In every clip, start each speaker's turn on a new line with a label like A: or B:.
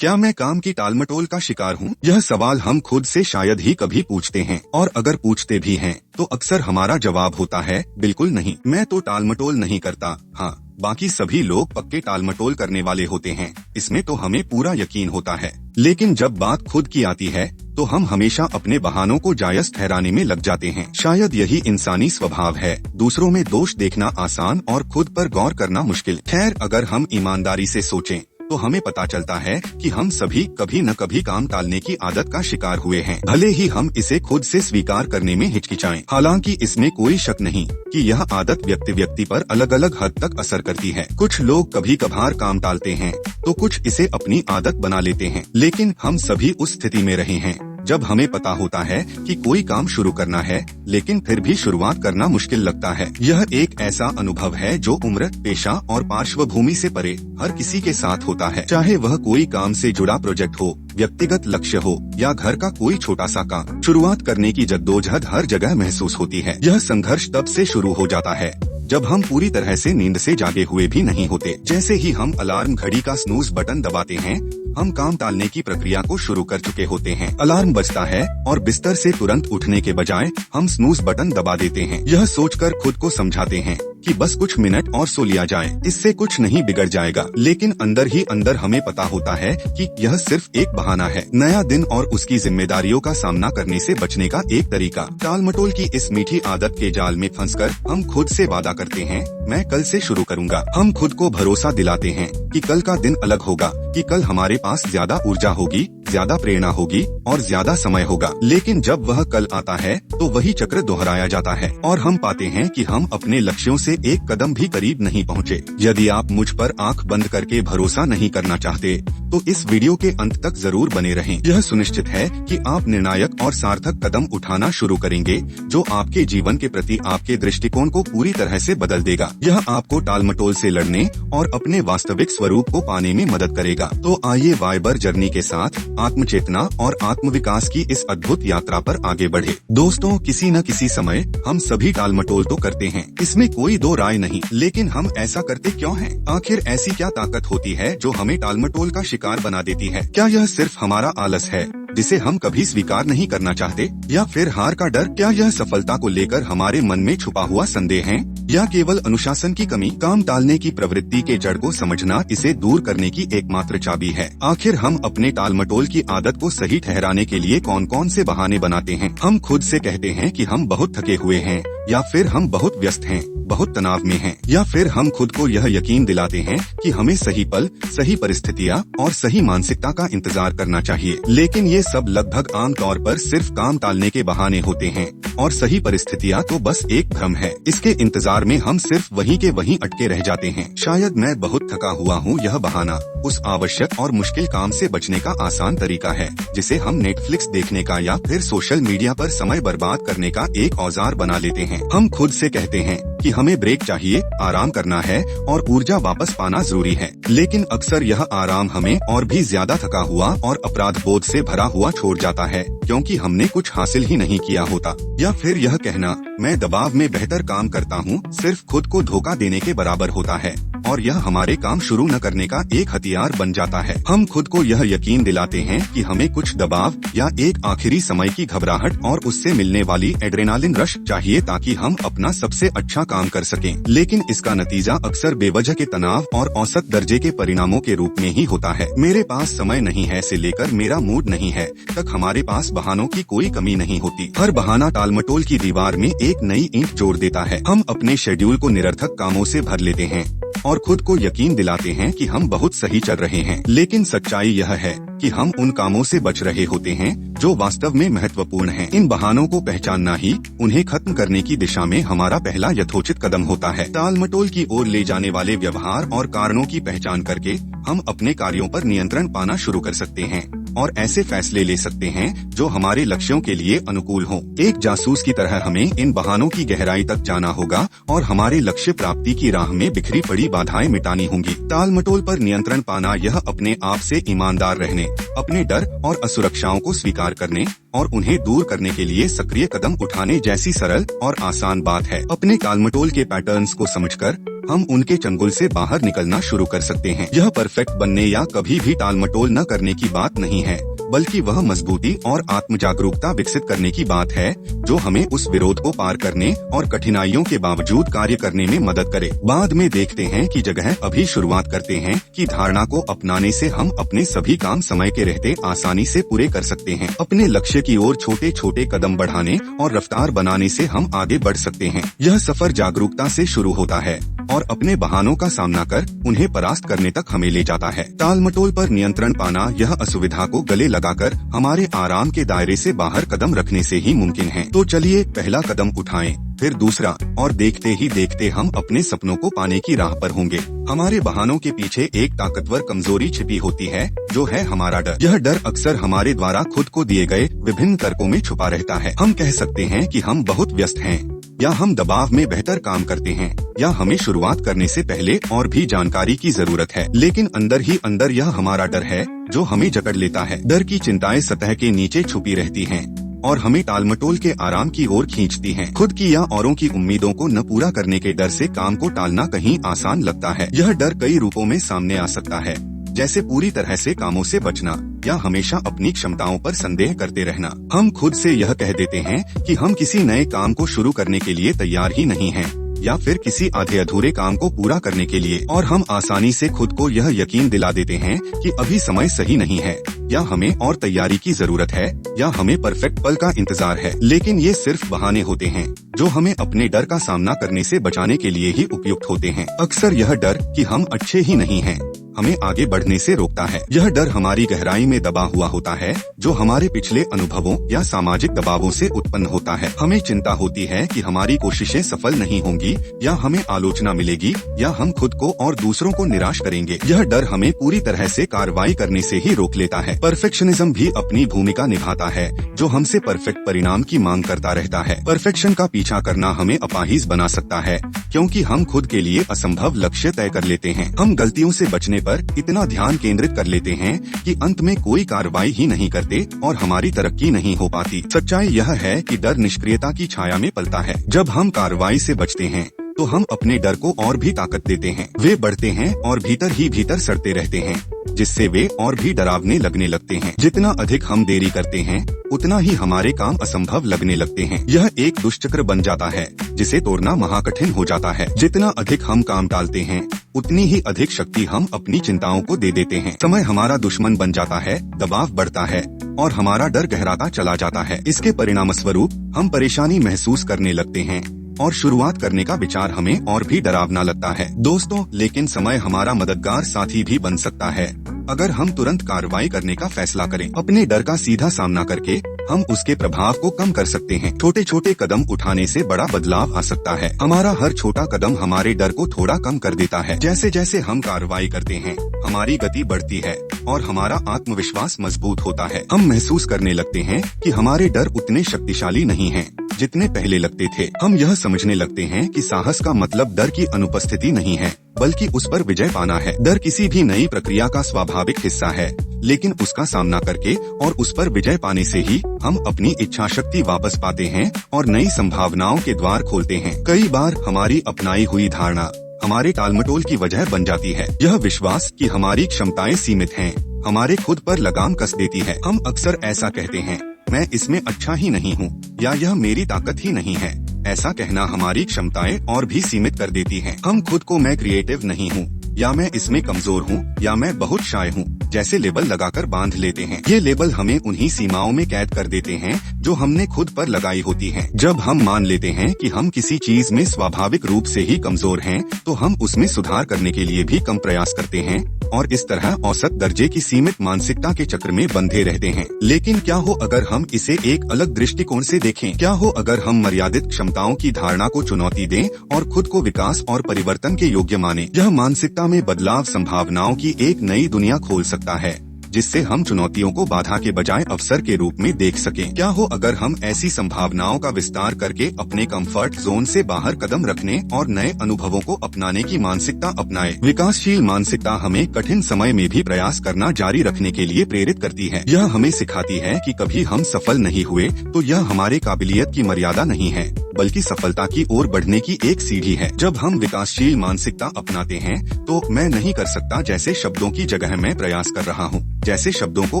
A: क्या मैं काम की टालमटोल का शिकार हूँ? यह सवाल हम खुद से शायद ही कभी पूछते हैं, और अगर पूछते भी हैं तो अक्सर हमारा जवाब होता है बिल्कुल नहीं, मैं तो टालमटोल नहीं करता। हाँ, बाकी सभी लोग पक्के टालमटोल करने वाले होते हैं, इसमें तो हमें पूरा यकीन होता है। लेकिन जब बात खुद की आती है तो हम हमेशा अपने बहानों को जायज ठहराने में लग जाते हैं। शायद यही इंसानी स्वभाव है, दूसरों में दोष देखना आसान और खुद पर गौर करना मुश्किल। खैर, अगर हम ईमानदारी से सोचें तो हमें पता चलता है कि हम सभी कभी न कभी काम टालने की आदत का शिकार हुए हैं, भले ही हम इसे खुद से स्वीकार करने में हिचकिचाएं। हालांकि इसमें कोई शक नहीं कि यह आदत व्यक्ति पर अलग अलग हद तक असर करती है। कुछ लोग कभी कभार काम टालते हैं तो कुछ इसे अपनी आदत बना लेते हैं, लेकिन हम सभी उस स्थिति में रहे हैं जब हमें पता होता है कि कोई काम शुरू करना है, लेकिन फिर भी शुरुआत करना मुश्किल लगता है। यह एक ऐसा अनुभव है जो उम्र, पेशा और पार्श्वभूमि से परे हर किसी के साथ होता है, चाहे वह कोई काम से जुड़ा प्रोजेक्ट हो, व्यक्तिगत लक्ष्य हो या घर का कोई छोटा सा काम। शुरुआत करने की जद्दोजहद हर जगह महसूस होती है। यह संघर्ष तब से शुरू हो जाता है जब हम पूरी तरह से नींद से जागे हुए भी नहीं होते। जैसे ही हम अलार्म घड़ी का स्नूज बटन दबाते हैं, हम काम टालने की प्रक्रिया को शुरू कर चुके होते हैं। अलार्म बजता है और बिस्तर से तुरंत उठने के बजाय हम स्नूज बटन दबा देते हैं, यह सोचकर खुद को समझाते हैं कि बस कुछ मिनट और सो लिया जाए, इससे कुछ नहीं बिगड़ जाएगा। लेकिन अंदर ही अंदर हमें पता होता है कि यह सिर्फ एक बहाना है, नया दिन और उसकी जिम्मेदारियों का सामना करने से बचने का एक तरीका। टालमटोल की इस मीठी आदत के जाल में फंसकर हम खुद से वादा करते हैं, मैं कल से शुरू करूंगा। हम खुद को भरोसा दिलाते हैं कि कल का दिन अलग होगा, कि कल हमारे पास ज्यादा ऊर्जा होगी, ज्यादा प्रेरणा होगी और ज्यादा समय होगा। लेकिन जब वह कल आता है तो वही चक्र दोहराया जाता है और हम पाते हैं कि हम अपने लक्ष्यों से एक कदम भी करीब नहीं पहुँचे। यदि आप मुझ पर आंख बंद करके भरोसा नहीं करना चाहते तो इस वीडियो के अंत तक जरूर बने रहें। यह सुनिश्चित है कि आप निर्णायक और सार्थक कदम उठाना शुरू करेंगे, जो आपके जीवन के प्रति आपके दृष्टिकोण को पूरी तरह से बदल देगा। यह आपको टालमटोल से लड़ने और अपने वास्तविक स्वरूप को पाने में मदद करेगा। तो आइए वाइबर जर्नी के साथ आत्मचेतना और आत्मविकास की इस अद्भुत यात्रा पर आगे बढ़े। दोस्तों, किसी न किसी समय हम सभी टालमटोल तो करते हैं, इसमें कोई दो राय नहीं। लेकिन हम ऐसा करते क्यों हैं? आखिर ऐसी क्या ताकत होती है जो हमें टालमटोल का शिकार बना देती है? क्या यह सिर्फ हमारा आलस है जिसे हम कभी स्वीकार नहीं करना चाहते, या फिर हार का डर? क्या यह सफलता को लेकर हमारे मन में छुपा हुआ संदेह है, या केवल अनुशासन की कमी? काम टालने की प्रवृत्ति के जड़ को समझना इसे दूर करने की एकमात्र चाबी है। आखिर हम अपने टालमटोल की आदत को सही ठहराने के लिए कौन कौन से बहाने बनाते हैं? हम खुद से कहते हैं कि हम बहुत थके हुए हैं, या फिर हम बहुत व्यस्त हैं, बहुत तनाव में हैं, या फिर हम खुद को यह यकीन दिलाते हैं कि हमें सही पल, सही परिस्थितियाँ और सही मानसिकता का इंतजार करना चाहिए। लेकिन ये सब लगभग आम तौर पर सिर्फ काम टालने के बहाने होते हैं, और सही परिस्थितियाँ तो बस एक भ्रम है। इसके इंतजार में हम सिर्फ वहीं के वहीं अटके रह जाते हैं। शायद मैं बहुत थका हुआ हूँ, यह बहाना उस आवश्यक और मुश्किल काम से बचने का आसान तरीका है, जिसे हम नेटफ्लिक्स देखने का या फिर सोशल मीडिया पर समय बर्बाद करने का एक औजार बना लेते हैं। हम खुद से कहते हैं कि हमें ब्रेक चाहिए, आराम करना है और ऊर्जा वापस पाना जरूरी है। लेकिन अक्सर यह आराम हमें और भी ज्यादा थका हुआ और अपराध बोध से भरा हुआ छोड़ जाता है, क्योंकि हमने कुछ हासिल ही नहीं किया होता। या फिर यह कहना, मैं दबाव में बेहतर काम करता हूँ, सिर्फ खुद को धोखा देने के बराबर होता है, और यह हमारे काम शुरू न करने का एक हथियार बन जाता है। हम खुद को यह यकीन दिलाते हैं कि हमें कुछ दबाव या एक आखिरी समय की घबराहट और उससे मिलने वाली एड्रेनालिन रश चाहिए ताकि हम अपना सबसे अच्छा काम कर सकें। लेकिन इसका नतीजा अक्सर बेवजह के तनाव और औसत दर्जे के परिणामों के रूप में ही होता है। मेरे पास समय नहीं है से लेकर मेरा मूड नहीं है तक हमारे पास बहानों की कोई कमी नहीं होती। हर बहाना टालमटोल की दीवार में एक नई ईंट जोड़ देता है। हम अपने शेड्यूल को निरर्थक कामों से भर लेते हैं और खुद को यकीन दिलाते हैं कि हम बहुत सही चल रहे हैं। लेकिन सच्चाई यह है कि हम उन कामों से बच रहे होते हैं जो वास्तव में महत्वपूर्ण हैं। इन बहानों को पहचानना ही उन्हें खत्म करने की दिशा में हमारा पहला यथोचित कदम होता है। टालमटोल की ओर ले जाने वाले व्यवहार और कारणों की पहचान करके हम अपने कार्यों पर नियंत्रण पाना शुरू कर सकते हैं और ऐसे फैसले ले सकते हैं जो हमारे लक्ष्यों के लिए अनुकूल हों। एक जासूस की तरह हमें इन बहानों की गहराई तक जाना होगा और हमारे लक्ष्य प्राप्ति की राह में बिखरी पड़ी बाधाएं मिटानी होंगी। टालमटोल पर नियंत्रण पाना यह अपने आप से ईमानदार रहने, अपने डर और असुरक्षाओं को स्वीकार करने और उन्हें दूर करने के लिए सक्रिय कदम उठाने जैसी सरल और आसान बात है। अपने टालमटोल के पैटर्न्स को समझकर हम उनके चंगुल से बाहर निकलना शुरू कर सकते हैं। यह परफेक्ट बनने या कभी भी टालमटोल न करने की बात नहीं है, बल्कि वह मजबूती और आत्म जागरूकता विकसित करने की बात है जो हमें उस विरोध को पार करने और कठिनाइयों के बावजूद कार्य करने में मदद करे। बाद में देखते हैं कि जगह अभी शुरुआत करते हैं कि धारणा को अपनाने से हम अपने सभी काम समय के रहते आसानी से पूरे कर सकते हैं। अपने लक्ष्य की ओर छोटे छोटे कदम बढ़ाने और रफ्तार बनाने से हम आगे बढ़ सकते हैं। यह सफर जागरूकता से शुरू होता है और अपने बहानों का सामना कर उन्हें परास्त करने तक हमें ले जाता है। टालमटोल पर नियंत्रण पाना यह असुविधा को गले लगाकर हमारे आराम के दायरे से बाहर कदम रखने से ही मुमकिन है। तो चलिए पहला कदम उठाएं, फिर दूसरा, और देखते ही देखते हम अपने सपनों को पाने की राह पर होंगे। हमारे बहानों के पीछे एक ताकतवर कमजोरी छिपी होती है, जो है हमारा डर। यह डर अक्सर हमारे द्वारा खुद को दिए गए विभिन्न तर्कों में छुपा रहता है। हम कह सकते हैं कि हम बहुत व्यस्त हैं, या हम दबाव में बेहतर काम करते हैं, या हमें शुरुआत करने से पहले और भी जानकारी की जरूरत है। लेकिन अंदर ही अंदर यह हमारा डर है जो हमें जकड़ लेता है। डर की चिंताएं सतह के नीचे छुपी रहती हैं और हमें टालमटोल के आराम की ओर खींचती हैं। खुद की या औरों की उम्मीदों को न पूरा करने के डर से काम को टालना कहीं आसान लगता है। यह डर कई रूपों में सामने आ सकता है, जैसे पूरी तरह से कामों से बचना या हमेशा अपनी क्षमताओं पर संदेह करते रहना। हम खुद से यह कह देते हैं कि हम किसी नए काम को शुरू करने के लिए तैयार ही नहीं हैं, या फिर किसी आधे अधूरे काम को पूरा करने के लिए, और हम आसानी से खुद को यह यकीन दिला देते हैं कि अभी समय सही नहीं है, या हमें और तैयारी की जरूरत है, या हमें परफेक्ट पल का इंतजार है। लेकिन ये सिर्फ बहाने होते हैं जो हमें अपने डर का सामना करने से बचाने के लिए ही उपयुक्त होते हैं। अक्सर यह डर कि हम अच्छे ही नहीं हैं हमें आगे बढ़ने से रोकता है। यह डर हमारी गहराई में दबा हुआ होता है, जो हमारे पिछले अनुभवों या सामाजिक दबावों से उत्पन्न होता है। हमें चिंता होती है कि हमारी कोशिशें सफल नहीं होंगी, या हमें आलोचना मिलेगी, या हम खुद को और दूसरों को निराश करेंगे। यह डर हमें पूरी तरह से कार्रवाई करने से ही रोक लेता है। परफेक्शनिज्म भी अपनी भूमिका निभाता है, जो हमसे परफेक्ट परिणाम की मांग करता रहता है। परफेक्शन का पीछा करना हमें अपाहिज बना सकता है, क्योंकि हम खुद के लिए असंभव लक्ष्य तय कर लेते हैं। हम गलतियों से बचने पर इतना ध्यान केंद्रित कर लेते हैं कि अंत में कोई कार्रवाई ही नहीं करते और हमारी तरक्की नहीं हो पाती। सच्चाई यह है कि डर निष्क्रियता की छाया में पलता है। जब हम कार्रवाई से बचते हैं तो हम अपने डर को और भी ताकत देते हैं। वे बढ़ते हैं और भीतर ही भीतर सड़ते रहते हैं, जिससे वे और भी डरावने लगने लगते हैं। जितना अधिक हम देरी करते हैं, उतना ही हमारे काम असंभव लगने लगते हैं। यह एक दुष्चक्र बन जाता है, जिसे तोड़ना महाकठिन हो जाता है। जितना अधिक हम काम टालते हैं, उतनी ही अधिक शक्ति हम अपनी चिंताओं को दे देते हैं। समय हमारा दुश्मन बन जाता है, दबाव बढ़ता है और हमारा डर गहराता चला जाता है। इसके परिणामस्वरूप हम परेशानी महसूस करने लगते हैं और शुरुआत करने का विचार हमें और भी डरावना लगता है। दोस्तों, लेकिन समय हमारा मददगार साथी भी बन सकता है अगर हम तुरंत कार्रवाई करने का फैसला करें। अपने डर का सीधा सामना करके हम उसके प्रभाव को कम कर सकते हैं। छोटे छोटे कदम उठाने से बड़ा बदलाव आ सकता है। हमारा हर छोटा कदम हमारे डर को थोड़ा कम कर देता है। जैसे जैसे हम कार्रवाई करते हैं, हमारी गति बढ़ती है और हमारा आत्मविश्वास मजबूत होता है। हम महसूस करने लगते हैं कि हमारे डर उतने शक्तिशाली नहीं हैं जितने पहले लगते थे। हम यह समझने लगते हैं कि साहस का मतलब डर की अनुपस्थिति नहीं है, बल्कि उस पर विजय पाना है। डर किसी भी नई प्रक्रिया का स्वाभाविक हिस्सा है, लेकिन उसका सामना करके और उस पर विजय पाने से ही हम अपनी इच्छा शक्ति वापस पाते हैं और नई संभावनाओं के द्वार खोलते हैं। कई बार हमारी अपनाई हुई धारणा हमारे टालमटोल की वजह बन जाती है। यह विश्वास कि हमारी क्षमताएं सीमित हैं, हमारे खुद पर लगाम कस देती है। हम अक्सर ऐसा कहते हैं, मैं इसमें अच्छा ही नहीं हूँ, या यह मेरी ताकत ही नहीं है। ऐसा कहना हमारी क्षमताएं और भी सीमित कर देती हैं। हम खुद को मैं क्रिएटिव नहीं हूँ, या मैं इसमें कमजोर हूँ, या मैं बहुत शाय हूँ जैसे लेबल लगाकर बांध लेते हैं। ये लेबल हमें उन्हीं सीमाओं में कैद कर देते हैं जो हमने खुद पर लगाई होती हैं। जब हम मान लेते हैं कि हम किसी चीज में स्वाभाविक रूप से ही कमजोर हैं, तो हम उसमें सुधार करने के लिए भी कम प्रयास करते हैं और इस तरह औसत दर्जे की सीमित मानसिकता के चक्र में बंधे रहते हैं। लेकिन क्या हो अगर हम इसे एक अलग दृष्टिकोण से देखें? क्या हो अगर हम मर्यादित क्षमताओं की धारणा को चुनौती दें और खुद को विकास और परिवर्तन के योग्य माने? यह मानसिकता में बदलाव संभावनाओं की एक नई दुनिया खोल सकता है, जिससे हम चुनौतियों को बाधा के बजाय अवसर के रूप में देख सकें। क्या हो अगर हम ऐसी संभावनाओं का विस्तार करके अपने कंफर्ट जोन से बाहर कदम रखने और नए अनुभवों को अपनाने की मानसिकता अपनाएं? विकासशील मानसिकता हमें कठिन समय में भी प्रयास करना जारी रखने के लिए प्रेरित करती है। यह हमें सिखाती है कि कभी हम सफल नहीं हुए तो यह हमारे काबिलियत की मर्यादा नहीं है, बल्कि सफलता की ओर बढ़ने की एक सीढ़ी है। जब हम विकासशील मानसिकता अपनाते हैं तो मैं नहीं कर सकता जैसे शब्दों की जगह मैं प्रयास कर रहा हूँ जैसे शब्दों को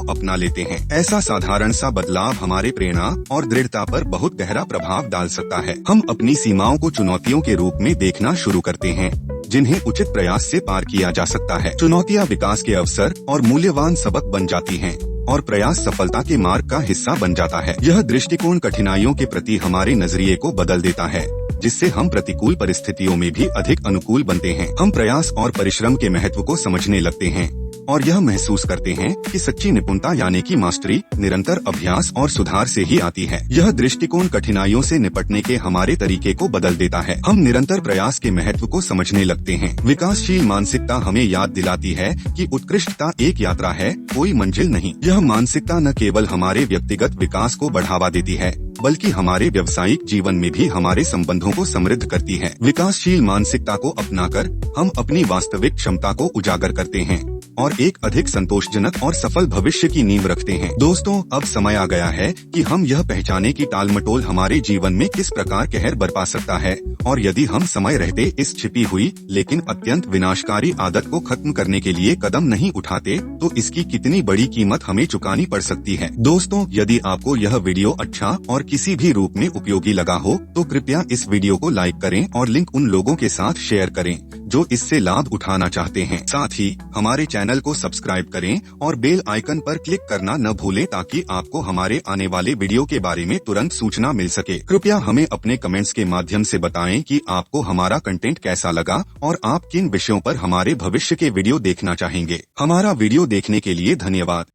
A: अपना लेते हैं। ऐसा साधारण सा बदलाव हमारे प्रेरणा और दृढ़ता पर बहुत गहरा प्रभाव डाल सकता है। हम अपनी सीमाओं को चुनौतियों के रूप में देखना शुरू करते हैं जिन्हें उचित प्रयास से पार किया जा सकता है। चुनौतियाँ विकास के अवसर और मूल्यवान सबक बन जाती हैं और प्रयास सफलता के मार्ग का हिस्सा बन जाता है। यह दृष्टिकोण कठिनाइयों के प्रति हमारे नजरिए को बदल देता है जिससे हम प्रतिकूल परिस्थितियों में भी अधिक अनुकूल बनते हैं। हम प्रयास और परिश्रम के महत्व को समझने लगते हैं और यह महसूस करते हैं कि सच्ची निपुणता यानी कि मास्टरी निरंतर अभ्यास और सुधार से ही आती है। यह दृष्टिकोण कठिनाइयों से निपटने के हमारे तरीके को बदल देता है। हम निरंतर प्रयास के महत्व को समझने लगते हैं। विकासशील मानसिकता हमें याद दिलाती है कि उत्कृष्टता एक यात्रा है, कोई मंजिल नहीं। यह मानसिकता न केवल हमारे व्यक्तिगत विकास को बढ़ावा देती है बल्कि हमारे व्यावसायिक जीवन में भी हमारे संबंधों को समृद्ध करती है। विकासशील मानसिकता को अपनाकर हम अपनी वास्तविक क्षमता को उजागर करते हैं और एक अधिक संतोषजनक और सफल भविष्य की नींव रखते हैं। दोस्तों, अब समय आ गया है कि हम यह पहचाने कि टालमटोल हमारे जीवन में किस प्रकार कहर बरपा सकता है और यदि हम समय रहते इस छिपी हुई लेकिन अत्यंत विनाशकारी आदत को खत्म करने के लिए कदम नहीं उठाते तो इसकी कितनी बड़ी कीमत हमें चुकानी पड़ सकती है। दोस्तों, यदि आपको यह वीडियो अच्छा और किसी भी रूप में उपयोगी लगा हो तो कृपया इस वीडियो को लाइक करें और लिंक उन लोगों के साथ शेयर करें जो इससे लाभ उठाना चाहते हैं। साथ ही हमारे चैनल को सब्सक्राइब करें और बेल आइकन पर क्लिक करना न भूलें ताकि आपको हमारे आने वाले वीडियो के बारे में तुरंत सूचना मिल सके। कृपया हमें अपने कमेंट्स के माध्यम से बताएं कि आपको हमारा कंटेंट कैसा लगा और आप किन विषयों पर हमारे भविष्य के वीडियो देखना चाहेंगे। हमारा वीडियो देखने के लिए धन्यवाद।